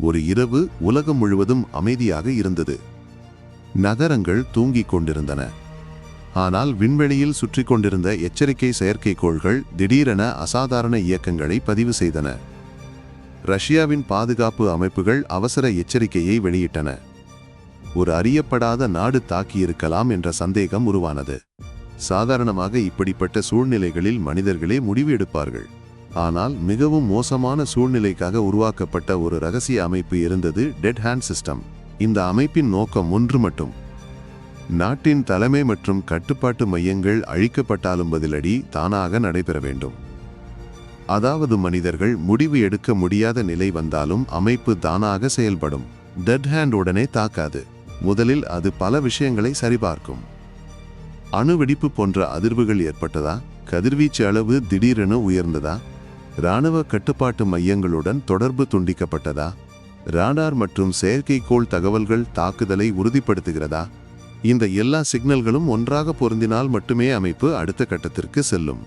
ஒரு இரவு உலகம் முழுவதும் அமைதியாக இருந்தது. நகரங்கள் தூங்கிக் கொண்டிருந்தன. ஆனால் விண்வெளியில் சுற்றி கொண்டிருந்த எச்சரிக்கை செயற்கைக்கோள்கள் திடீரென அசாதாரண இயக்கங்களை பதிவு செய்தன. ரஷ்யாவின் பாதுகாப்பு அமைப்புகள் அவசர எச்சரிக்கையை வெளியிட்டன. ஒரு அறியப்படாத நாடு தாக்கியிருக்கலாம் என்ற சந்தேகம் உருவானது. சாதாரணமாக இப்படிப்பட்ட சூழ்நிலைகளில் மனிதர்களே முடிவு எடுப்பார்கள். ஆனால் மிகவும் மோசமான சூழ்நிலைக்காக உருவாக்கப்பட்ட ஒரு ரகசிய அமைப்பு இருந்தது, டெட் ஹேண்ட் சிஸ்டம். இந்த அமைப்பின் நோக்கம் ஒன்று மட்டும்: நாட்டின் தலைமை மற்றும் கட்டுப்பாட்டு மையங்கள் அழிக்கப்பட்டாலும் பதிலடி தானாக நடைபெற வேண்டும். அதாவது மனிதர்கள் முடிவு எடுக்க முடியாத நிலை வந்தாலும் அமைப்பு தானாக செயல்படும். டெட் ஹேண்ட் உடனே தாக்காது. முதலில் அது பல விஷயங்களை சரிபார்க்கும். அணுவெடிப்பு போன்ற அதிர்வுகள் ஏற்பட்டதா? கதிர்வீச்சு அளவு திடீரென உயர்ந்ததா? இராணுவ கட்டுப்பாட்டு மையங்களுடன் தொடர்பு துண்டிக்கப்பட்டதா? ராடார் மற்றும் செயற்கைக்கோள் தகவல்கள் தாக்குதலை உறுதிப்படுத்துகிறதா? இந்த எல்லா சிக்னல்களும் ஒன்றாக பொருந்தினால் மட்டுமே அமைப்பு அடுத்த கட்டத்திற்கு செல்லும்.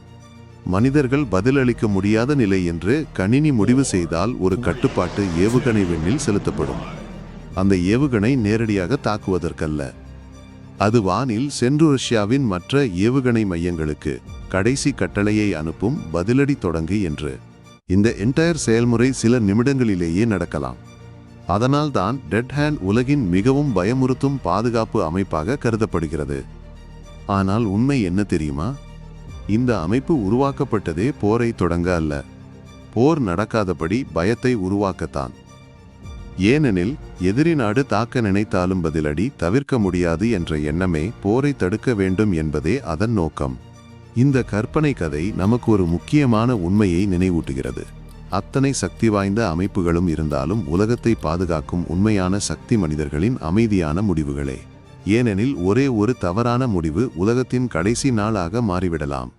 மனிதர்கள் பதிலளிக்க முடியாத நிலை என்று கணினி முடிவு செய்தால் ஒரு கட்டுப்பாட்டு ஏவுகணை விண்ணில் செலுத்தப்படும். அந்த ஏவுகணை நேரடியாக தாக்குவதற்கல்ல, அது வானில் சென்று ரஷ்யாவின் மற்ற ஏவுகணை மையங்களுக்கு கடைசி கட்டளையை அனுப்பும், பதிலடி தொடங்கு என்று. இந்த என்டையர் செயல்முறை சில நிமிடங்களிலேயே நடக்கலாம். அதனால்தான் டெட் ஹேண்ட் உலகின் மிகவும் பயமுறுத்தும் பாதுகாப்பு அமைப்பாக கருதப்படுகிறது. ஆனால் உண்மை என்ன தெரியுமா? இந்த அமைப்பு உருவாக்கப்பட்டதே போரை தொடங்க அல்ல, போர் நடக்காதபடி பயத்தை உருவாக்கத்தான். ஏனெனில் எதிரி நாடு தாக்க நினைத்தாலும் பதிலடி தவிர்க்க முடியாது என்ற எண்ணமே போரை தடுக்க வேண்டும் என்பதே அதன் நோக்கம். இந்த கற்பனை கதை நமக்கு ஒரு முக்கியமான உண்மையை நினைவூட்டுகிறது. அத்தனை சக்தி வாய்ந்த அமைப்புகளும் இருந்தாலும் உலகத்தை பாதுகாக்கும் உண்மையான சக்தி மனிதர்களின் அமைதியான முடிவுகளே. ஏனெனில் ஒரே ஒரு தவறான முடிவு உலகத்தின் கடைசி நாளாக மாறிவிடலாம்.